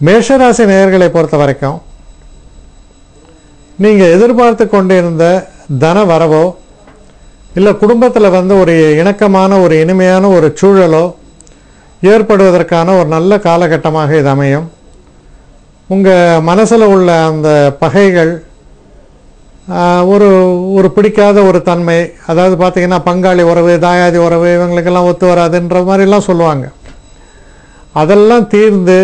மேஷராசி நேயர்களை பொறுத்த வரைக்கும் நீங்கள் எதிர்பார்த்து கொண்டிருந்த தன வரவோ இல்லை குடும்பத்தில் ஒரு இணக்கமான ஒரு இனிமையான ஒரு சூழலோ ஏற்படுவதற்கான ஒரு நல்ல காலகட்டமாக இது அமையும். உங்கள் மனசில் உள்ள அந்த பகைகள், ஒரு பிடிக்காத ஒரு தன்மை, அதாவது பார்த்திங்கன்னா பங்காளி உறவு, தாயாதி உறவு, இவங்களுக்கெல்லாம் ஒத்து வராதுன்ற மாதிரிலாம் சொல்லுவாங்க. அதெல்லாம் தீர்ந்து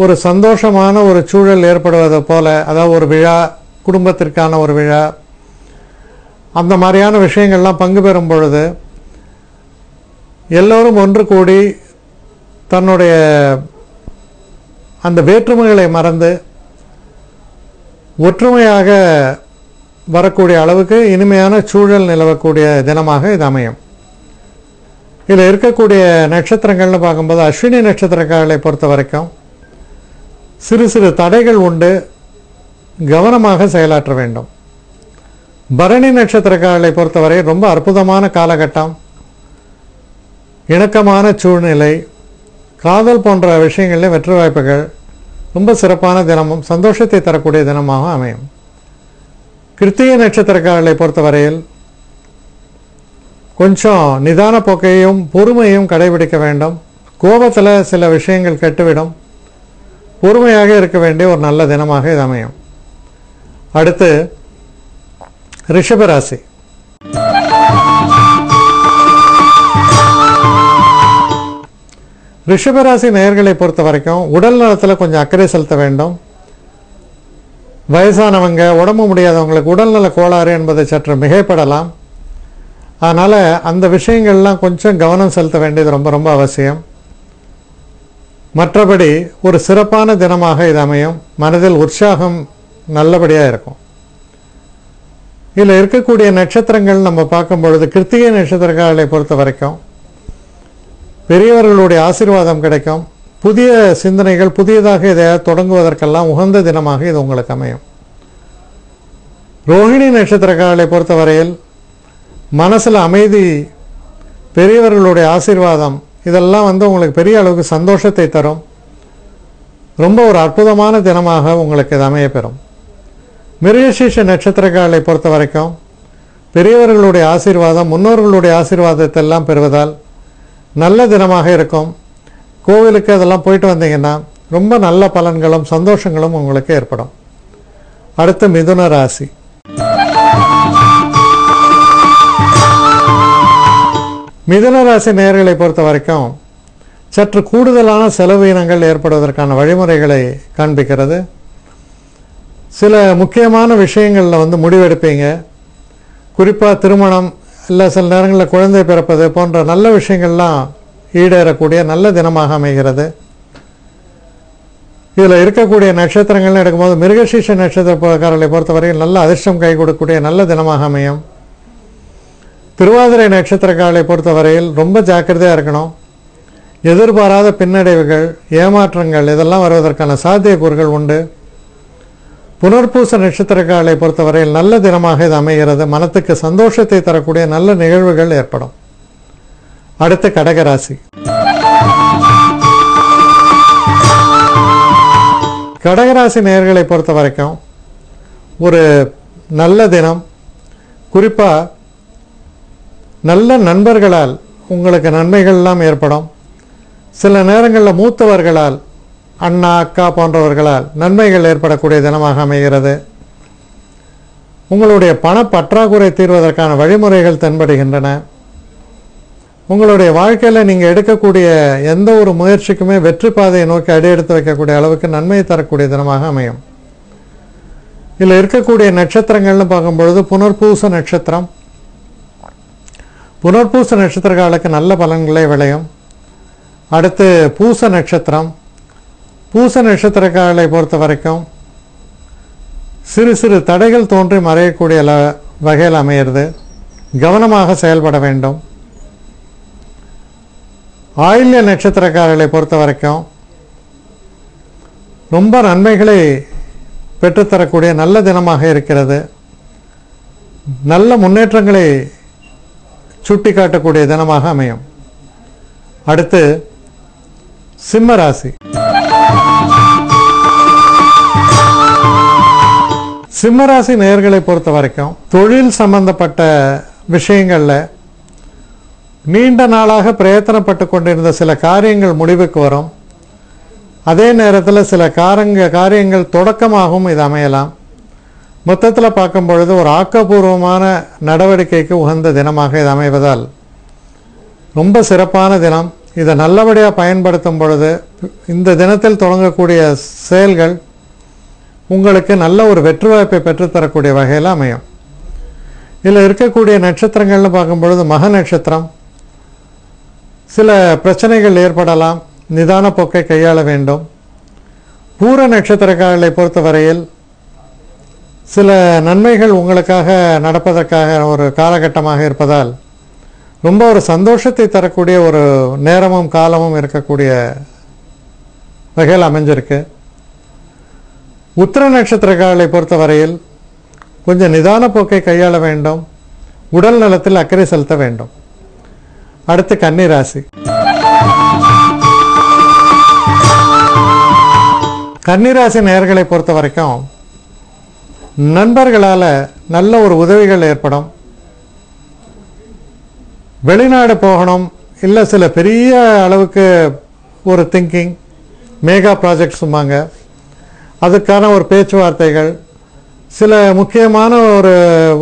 ஒரு சந்தோஷமான ஒரு சூழல் ஏற்படுவதை போல, அதாவது ஒரு விழா, குடும்பத்திற்கான ஒரு விழா, அந்த மாதிரியான விஷயங்கள்லாம் பங்கு பெறும் பொழுது எல்லோரும் ஒன்று கூடி தன்னுடைய அந்த வேற்றுமைகளை மறந்து ஒற்றுமையாக வரக்கூடிய அளவுக்கு இனிமையான சூழல் நிலவக்கூடிய தினமாக இது அமையும். இதில் இருக்கக்கூடிய நட்சத்திரங்கள்னு பார்க்கும்போது அஸ்வினி நட்சத்திரக்காரர்களை பொறுத்த வரைக்கும் சிறு சிறு தடைகள் உண்டு, கவனமாக செயலாற்ற வேண்டும். பரணி நட்சத்திரக்காரர்களை பொறுத்தவரை ரொம்ப அற்புதமான காலகட்டம், இணக்கமான சூழ்நிலை, காதல் போன்ற விஷயங்களில் வெற்றி வாய்ப்புகள், ரொம்ப சிறப்பான தினமும் சந்தோஷத்தை தரக்கூடிய தினமாக அமையும். கிருத்திகை நட்சத்திரக்காரர்களை பொறுத்தவரையில் கொஞ்சம் நிதான போக்கையும் பொறுமையும் கடைபிடிக்க வேண்டும். கோபத்தில் சில விஷயங்கள் கெட்டுவிடும். பொறுமையாக இருக்க வேண்டிய ஒரு நல்ல தினமாக இது அமையும். அடுத்து ரிஷபராசி. ரிஷபராசி நேயர்களை பொறுத்த வரைக்கும் உடல் நலத்தில் கொஞ்சம் அக்கறை செலுத்த வேண்டும். வயசானவங்க, உடம்பு முடியாதவங்களுக்கு உடல்நல கோளாறு என்பதை சற்று மிகைப்படலாம். அதனால் அந்த விஷயங்கள்லாம் கொஞ்சம் கவனம் செலுத்த வேண்டியது ரொம்ப ரொம்ப அவசியம். மற்றபடி ஒரு சிறப்பான தினமாக இது அமையும். மனதில் உற்சாகம் நல்லபடியாக இருக்கும். இதில் இருக்கக்கூடிய நட்சத்திரங்கள் நம்ம பார்க்கும் பொழுது கிருத்திகை நட்சத்திரக்காரர்களை பொறுத்த வரைக்கும் பெரியவர்களுடைய ஆசீர்வாதம் கிடைக்கும். புதிய சிந்தனைகள், புதியதாக எதையாவது தொடங்குவதற்கெல்லாம் உகந்த தினமாக இது உங்களுக்கு அமையும். ரோஹிணி நட்சத்திரக்காரர்களை பொறுத்தவரையில் மனசில் அமைதி, பெரியவர்களுடைய ஆசீர்வாதம், இதெல்லாம் உங்களுக்கு பெரிய அளவுக்கு சந்தோஷத்தை தரும். ரொம்ப ஒரு அற்புதமான தினமாக உங்களுக்கு இது அமையப்பெறும். மிருகசீஷ நட்சத்திரக்காரர்களை பொறுத்த வரைக்கும் பெரியவர்களுடைய ஆசீர்வாதம், முன்னோர்களுடைய ஆசீர்வாதத்தை எல்லாம் பெறுவதால் நல்ல தினமாக இருக்கும். கோவிலுக்கு அதெல்லாம் போயிட்டு வந்தீங்கன்னா ரொம்ப நல்ல பலன்களும் சந்தோஷங்களும் உங்களுக்கு ஏற்படும். அடுத்து மிதுன ராசி. மிதுன ராசி நேயர்களை பொறுத்த வரைக்கும் சற்று கூடுதலான செலவினங்கள் ஏற்படுவதற்கான வழிமுறைகளை காண்பிக்கிறது. சில முக்கியமான விஷயங்களில் முடிவெடுப்பீங்க. குறிப்பாக திருமணம், இல்லை சில நேரங்களில் குழந்தை பிறப்பது போன்ற நல்ல விஷயங்கள்லாம் ஈடேறக்கூடிய நல்ல தினமாக அமைகிறது. இதில் இருக்கக்கூடிய நட்சத்திரங்கள்னு எடுக்கும்போது மிருகசீஷ நட்சத்திரக்காரர்களை பொறுத்தவரையில் நல்ல அதிர்ஷ்டம் கை கொடுக்கக்கூடிய நல்ல தினமாக அமையும். திருவாதிரை நட்சத்திரக்காரர்களை பொறுத்தவரையில் ரொம்ப ஜாக்கிரதையாக இருக்கணும். எதிர்பாராத பின்னடைவுகள், ஏமாற்றங்கள் இதெல்லாம் வருவதற்கான சாத்தியக்கூறுகள் உண்டு. புனர்பூச நட்சத்திரக்காரர்களை பொறுத்தவரையில் நல்ல தினமாக இது அமைகிறது. மனத்துக்கு சந்தோஷத்தை தரக்கூடிய நல்ல நிகழ்வுகள் ஏற்படும். அடுத்து கடகராசி. கடகராசி நேயர்களை பொறுத்த வரைக்கும் ஒரு நல்ல தினம். குறிப்பாக நல்ல நண்பர்களால் உங்களுக்கு நன்மைகள்லாம் ஏற்படும். சில நேரங்களில் மூத்தவர்களால், அண்ணா அக்கா போன்றவர்களால் நன்மைகள் ஏற்படக்கூடிய தினமாக அமைகிறது. உங்களுடைய பண பற்றாக்குறை தீர்வதற்கான வழிமுறைகள் தென்படுகின்றன. உங்களுடைய வாழ்க்கையில் நீங்கள் எடுக்கக்கூடிய எந்த ஒரு முயற்சிக்குமே வெற்றி பாதையை நோக்கி அடியெடுத்து வைக்கக்கூடிய அளவுக்கு நன்மையை தரக்கூடிய தினமாக அமையும். இதில் இருக்கக்கூடிய நட்சத்திரங்கள்னு பார்க்கும்பொழுது புனர்பூச நட்சத்திரம். புனர்பூச நட்சத்திரக்காரர்களுக்கு நல்ல பலன்களை விளையும். அடுத்து பூச நட்சத்திரம். பூச நட்சத்திரக்காரர்களை பொறுத்த வரைக்கும் சிறு சிறு தடைகள் தோன்றி மறையக்கூடிய வகையில் அமையிறது. கவனமாக செயல்பட வேண்டும். ஆயில்ய நட்சத்திரக்காரர்களை பொறுத்த வரைக்கும் ரொம்ப நன்மைகளை பெற்றுத்தரக்கூடிய நல்ல தினமாக இருக்கிறது. நல்ல முன்னேற்றங்களை சுட்டி காட்டக்கூடிய தினமாக அமையும். அடுத்து சிம்ம ராசி. சிம்மராசி நேயர்களை பொறுத்த வரைக்கும் தொழில் சம்பந்தப்பட்ட விஷயங்களில் நீண்ட நாளாக பிரயத்தனப்பட்டு கொண்டிருந்த சில காரியங்கள் முடிவுக்கு வரும். அதே நேரத்தில் சில காரியங்கள் தொடக்கமாகவும் இது அமையலாம். மொத்தத்தில் பார்க்கும் பொழுது ஒரு ஆக்கப்பூர்வமான நடவடிக்கைக்கு உகந்த தினமாக இது அமைவதால் ரொம்ப சிறப்பான தினம். இதை நல்லபடியாக பயன்படுத்தும் பொழுது இந்த தினத்தில் தொடங்கக்கூடிய செயல்கள் உங்களுக்கு நல்ல ஒரு வெற்றி வாய்ப்பை பெற்றுத்தரக்கூடிய வகையில் அமையும். இதில் இருக்கக்கூடிய நட்சத்திரங்கள்னு பார்க்கும் பொழுது மக நட்சத்திரம், சில பிரச்சனைகள் ஏற்படலாம், நிதான போக்கை கையாள வேண்டும். பூர நட்சத்திரக்காரர்களை பொறுத்தவரையில் சில நன்மைகள் உங்களுக்காக நடப்பதற்காக ஒரு காலகட்டமாக இருப்பதால் ரொம்ப ஒரு சந்தோஷத்தை தரக்கூடிய ஒரு நேரமும் காலமும் இருக்கக்கூடிய வகையில் அமைஞ்சிருக்கு. உத்திர நட்சத்திரக்காரர்களை பொறுத்தவரையில் கொஞ்சம் நிதான போக்கை கையாள வேண்டும். உடல் நலத்தில் அக்கறை செலுத்த வேண்டும். அடுத்து கன்னி ராசி. கன்னிராசி நேயர்களை பொறுத்த வரைக்கும் நண்பர்களால் நல்ல ஒரு உதவிகள் ஏற்படும். வெளிநாடு போகணும், இல்லை சில பெரிய அளவுக்கு ஒரு திங்கிங், மேகா ப்ராஜெக்ட் சும்மாங்க, அதுக்கான ஒரு பேச்சுவார்த்தைகள், சில முக்கியமான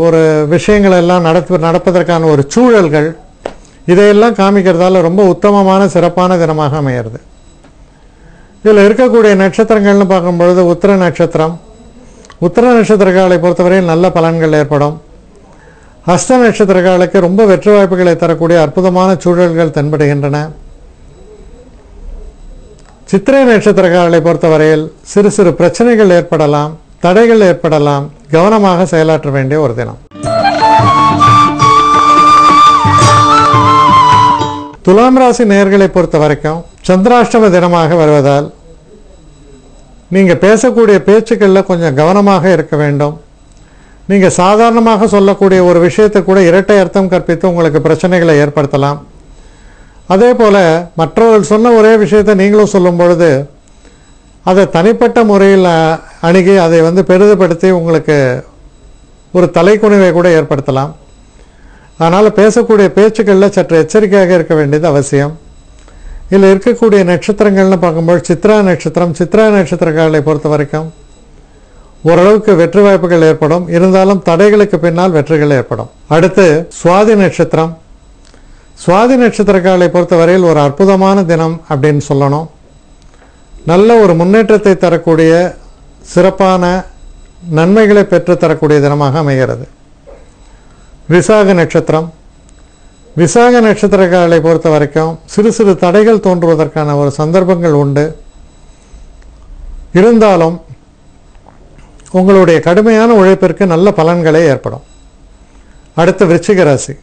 ஒரு விஷயங்கள் எல்லாம் நடப்பதற்கான ஒரு சூழல்கள், இதையெல்லாம் காமிக்கிறதால ரொம்ப உத்தமமான சிறப்பான தினமாக அமையிறது. இதில் இருக்கக்கூடிய நட்சத்திரங்கள்னு பார்க்கும்பொழுது உத்திர நட்சத்திரம், உத்திர நட்சத்திரக்காரர்களை பொறுத்தவரையில் நல்ல பலன்கள் ஏற்படும். ஹஸ்த நட்சத்திரக்காரர்களுக்கு ரொம்ப வெற்றி வாய்ப்புகளை தரக்கூடிய அற்புதமான சூழல்கள் தென்படுகின்றன. சித்திரை நட்சத்திரக்காரர்களை பொறுத்தவரையில் சிறு சிறு பிரச்சனைகள் ஏற்படலாம், தடைகள் ஏற்படலாம், கவனமாக செயலாற்ற வேண்டிய ஒரு தினம். துலாம் ராசி நேயர்களை பொறுத்த வரைக்கும் சந்திராஷ்டம தினமாக வருவதால் நீங்கள் பேசக்கூடிய பேச்சுக்களில் கொஞ்சம் கவனமாக இருக்க வேண்டும். நீங்கள் சாதாரணமாக சொல்லக்கூடிய ஒரு விஷயத்தை கூட இரட்டை அர்த்தம் கற்பித்து உங்களுக்கு பிரச்சனைகளை ஏற்படுத்தலாம். அதே போல் மற்றவர்கள் சொன்ன ஒரே விஷயத்தை நீங்களும் சொல்லும் பொழுது அதை தனிப்பட்ட முறையில் அணுகி அதை பெரிதுபடுத்தி உங்களுக்கு ஒரு தலைக்குனிவை கூட ஏற்படுத்தலாம். அதனால் பேசக்கூடிய பேச்சுக்களில் சற்று எச்சரிக்கையாக இருக்க வேண்டியது அவசியம். இதில் இருக்கக்கூடிய நட்சத்திரங்கள்னு பார்க்கும்போது சித்ரா நட்சத்திரம், சித்ரா நட்சத்திரக்காரர்களை பொறுத்த வரைக்கும் ஓரளவுக்கு வெற்றி வாய்ப்புகள் ஏற்படும். இருந்தாலும் தடைகளுக்கு பின்னால் வெற்றிகள் ஏற்படும். அடுத்து சுவாதி நட்சத்திரம். சுவாதி நட்சத்திரக்காரர்களை பொறுத்தவரையில் ஒரு அற்புதமான தினம் அப்படின்னு சொல்லணும். நல்ல ஒரு முன்னேற்றத்தை தரக்கூடிய சிறப்பான நன்மைகளை பெற்றுத்தரக்கூடிய தினமாக அமைகிறது. விசாக நட்சத்திரம். விசாக நட்சத்திரக்காரர்களை பொறுத்த வரைக்கும் சிறு சிறு தடைகள் தோன்றுவதற்கான ஒரு சந்தர்ப்பங்கள் உண்டு. இருந்தாலும் உங்களுடைய கடுமையான உழைப்பிற்கு நல்ல பலன்களே ஏற்படும். அடுத்து விருச்சிக ராசி.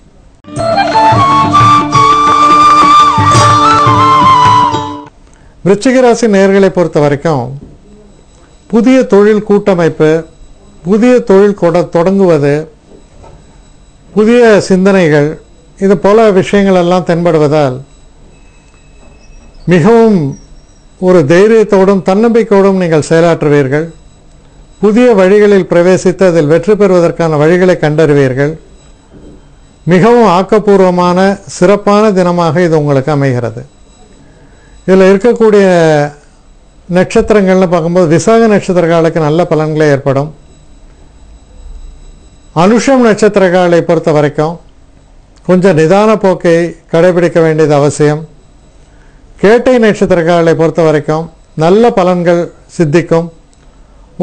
விருச்சிக ராசி நேயர்களை பொறுத்த வரைக்கும் புதிய தொழில் கூட்டமைப்பு, புதிய தொழில் தொடங்குவது, புதிய சிந்தனைகள், இது போல விஷயங்கள் எல்லாம் தென்படுவதால் மிகவும் ஒரு தைரியத்தோடும் தன்னம்பிக்கையோடும் நீங்கள் செயலாற்றுவீர்கள். புதிய வழிகளில் பிரவேசித்து அதில் வெற்றி பெறுவதற்கான வழிகளை கண்டறிவீர்கள். மிகவும் ஆக்கப்பூர்வமான சிறப்பான தினமாக இது உங்களுக்கு அமைகிறது. இதில் இருக்கக்கூடிய நட்சத்திரங்கள்னு பார்க்கும்போது விசாக நட்சத்திரக்காரர்களுக்கு நல்ல பலன்களே ஏற்படும். அனுஷம் நட்சத்திரக்காரர்களை பொறுத்த வரைக்கும் கொஞ்சம் நிதான போக்கை கடைபிடிக்க வேண்டியது அவசியம். கேட்டை நட்சத்திரக்காரர்களை பொறுத்த வரைக்கும் நல்ல பலன்கள் சித்திக்கும்.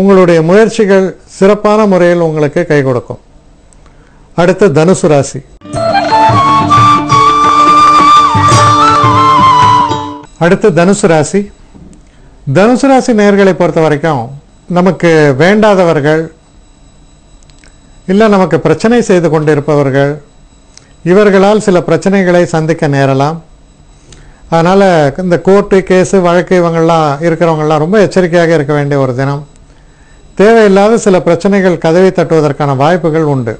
உங்களுடைய முயற்சிகள் சிறப்பான முறையில் உங்களுக்கு கை கொடுக்கும். அடுத்து தனுசு ராசி. அடுத்து தனுசு ராசி. தனுசு ராசி நேயர்களை பொறுத்த வரைக்கும் நமக்கு வேண்டாதவர்கள், இல்லை நமக்கு பிரச்சனை செய்து கொண்டிருப்பவர்கள், இவர்களால் சில பிரச்சனைகளை சந்திக்க நேரலாம். அதனால் இந்த கோர்ட்டு கேஸு வழக்கு இவங்கள்லாம் இருக்கிறவங்களாம் ரொம்ப எச்சரிக்கையாக இருக்க வேண்டிய ஒரு தினம். தேவையில்லாத சில பிரச்சனைகள் கதவை தட்டுவதற்கான வாய்ப்புகள் உண்டு.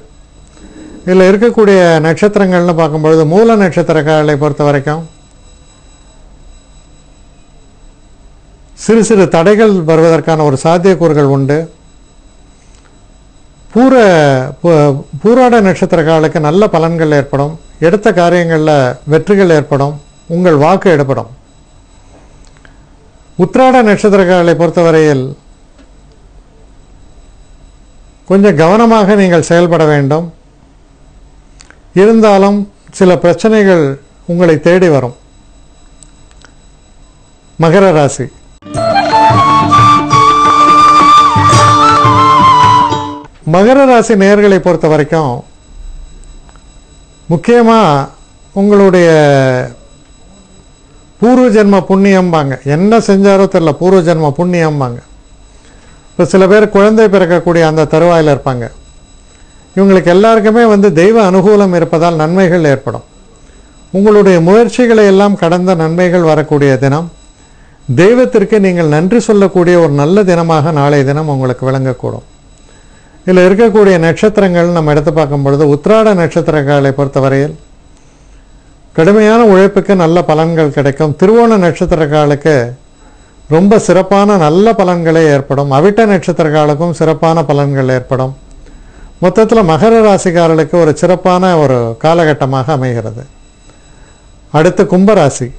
இதில் இருக்கக்கூடிய நட்சத்திரங்கள்னு பார்க்கும்பொழுது மூல நட்சத்திரக்காரர்களை பொறுத்த வரைக்கும் சிறு சிறு தடைகள் வருவதற்கான ஒரு சாத்தியக்கூறுகள் உண்டு. பூராட நட்சத்திரக்காரர்களுக்கு நல்ல பலன்கள் ஏற்படும். எடுத்த காரியங்களில் வெற்றிகள் ஏற்படும். உங்கள் வாக்கு எடுப்படும். உத்திராட நட்சத்திரக்காரர்களை பொறுத்தவரையில் கொஞ்சம் கவனமாக நீங்கள் செயல்பட வேண்டும். இருந்தாலும் சில பிரச்சனைகள் உங்களை தேடி வரும். மகர ராசி. மகர ராசி நேயர்களை பொறுத்த வரைக்கும் முக்கியமாக உங்களுடைய பூர்வ ஜென்ம புண்ணியம்பாங்க. என்ன செஞ்சாரோ தெரியல, பூர்வ ஜென்ம புண்ணியம்பாங்க. இப்போ சில பேர் குழந்தை பிறக்கக்கூடிய அந்த தருவாயில் இருப்பாங்க. இவங்களுக்கு எல்லாருக்குமே தெய்வ அனுகூலம் இருப்பதால் நன்மைகள் ஏற்படும். உங்களுடைய முயற்சிகளை எல்லாம் கடந்த நன்மைகள் வரக்கூடிய தினம். தெய்வத்திற்கு நீங்கள் நன்றி சொல்லக்கூடிய ஒரு நல்ல தினமாக நாளைய தினம் உங்களுக்கு விளங்கக்கூடும். இதில் இருக்கக்கூடிய நட்சத்திரங்கள் நம்ம எடுத்து பார்க்கும் பொழுது உத்திராட நட்சத்திரங்களை பொறுத்தவரையில் கடுமையான உழைப்புக்கு நல்ல பலன்கள் கிடைக்கும். திருவோண நட்சத்திரக்காலுக்கு ரொம்ப சிறப்பான நல்ல பலன்களே ஏற்படும். அவிட்ட நட்சத்திரக்காலுக்கும் சிறப்பான பலன்கள் ஏற்படும். மொத்தத்தில் மகர ராசிக்காரர்களுக்கு ஒரு சிறப்பான ஒரு காலகட்டமாக அமைகிறது. அடுத்து கும்பராசி.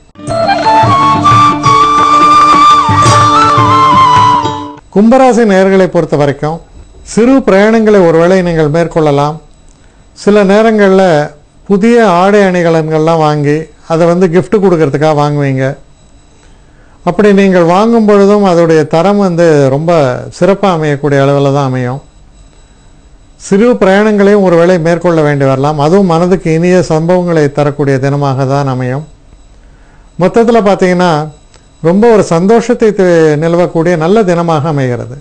கும்பராசி நேயர்களை பொறுத்த வரைக்கும் சிறு பிரயாணங்களை ஒருவேளை நீங்கள் மேற்கொள்ளலாம். சில நேரங்களில் புதிய ஆடை அணிகலன்கள்லாம் வாங்கி அதை கிஃப்ட் கொடுக்கறதுக்காக வாங்குவீங்க. அப்படி நீங்கள் வாங்கும் பொழுதும் அதோடைய தரம் ரொம்ப சிறப்பாக அமையக்கூடிய அளவில் தான் அமையும். சிறு பிரயாணங்களையும் ஒருவேளை மேற்கொள்ள வேண்டி வரலாம். அதுவும் மனதுக்கு இனிய சம்பவங்களை தரக்கூடிய தினமாக தான் அமையும். மொத்தத்தில் பார்த்தீங்கன்னா ரொம்ப ஒரு சந்தோஷத்தை நிலவக்கூடிய நல்ல தினமாக அமைகிறது.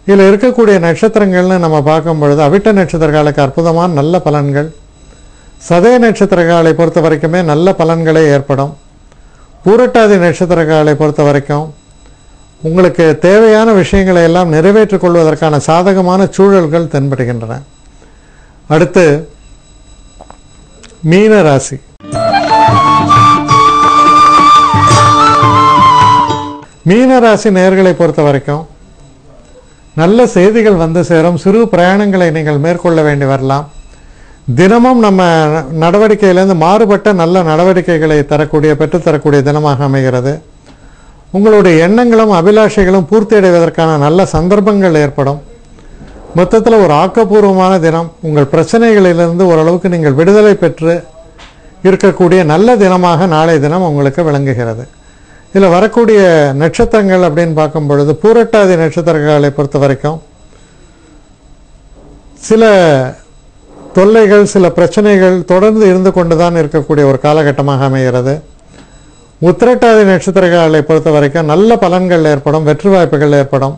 இதில் இருக்கக்கூடிய நட்சத்திரங்கள்னு நம்ம பார்க்கும் பொழுது அவிட்ட நட்சத்திரக்காலுக்கு அற்புதமான நல்ல பலன்கள். சதய நட்சத்திரக்காலை பொறுத்த வரைக்குமே நல்ல பலன்களே ஏற்படும். பூரட்டாதி நட்சத்திரக்காலை பொறுத்த வரைக்கும் உங்களுக்கு தேவையான விஷயங்களை எல்லாம் நிறைவேற்றிக் கொள்வதற்கான சாதகமான சூழல்கள் தென்படுகின்றன. அடுத்து மீன ராசி. மீன ராசி நேயர்களை பொறுத்த வரைக்கும் நல்ல செய்திகள் சேரும். சிறு பிரயாணங்களை நீங்கள் மேற்கொள்ள வேண்டி வரலாம். தினமும் நம்ம நடவடிக்கையிலேருந்து மாறுபட்ட நல்ல நடவடிக்கைகளை பெற்றுத்தரக்கூடிய தினமாக அமைகிறது. உங்களுடைய எண்ணங்களும் அபிலாஷைகளும் பூர்த்தி அடைவதற்கான நல்ல சந்தர்ப்பங்கள் ஏற்படும். மொத்தத்தில் ஒரு ஆக்கப்பூர்வமான தினம். உங்கள் பிரச்சனைகளிலிருந்து ஓரளவுக்கு நீங்கள் விடுதலை பெற்று இருக்கக்கூடிய நல்ல தினமாக நாளைய தினம் உங்களுக்கு விளங்குகிறது. இதில் வரக்கூடிய நட்சத்திரங்கள் அப்படின்னு பார்க்கும் பொழுது பூரட்டாதி நட்சத்திரங்களை பொறுத்த வரைக்கும் சில தொல்லைகள் சில பிரச்சனைகள் தொடர்ந்து இருந்து கொண்டு தான் இருக்கக்கூடிய ஒரு காலகட்டமாக அமைகிறது. உத்திரட்டாதி நட்சத்திரங்களை பொறுத்த வரைக்கும் நல்ல பலன்கள் ஏற்படும், வெற்றி வாய்ப்புகள் ஏற்படும்.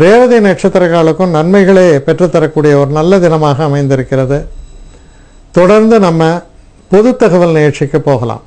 ரேவதி நட்சத்திரங்களுக்கும் நன்மைகளே பெற்றுத்தரக்கூடிய ஒரு நல்ல தினமாக அமைந்திருக்கிறது. தொடர்ந்து நம்ம பொது தகவல் நிகழ்ச்சிக்கு போகலாம்.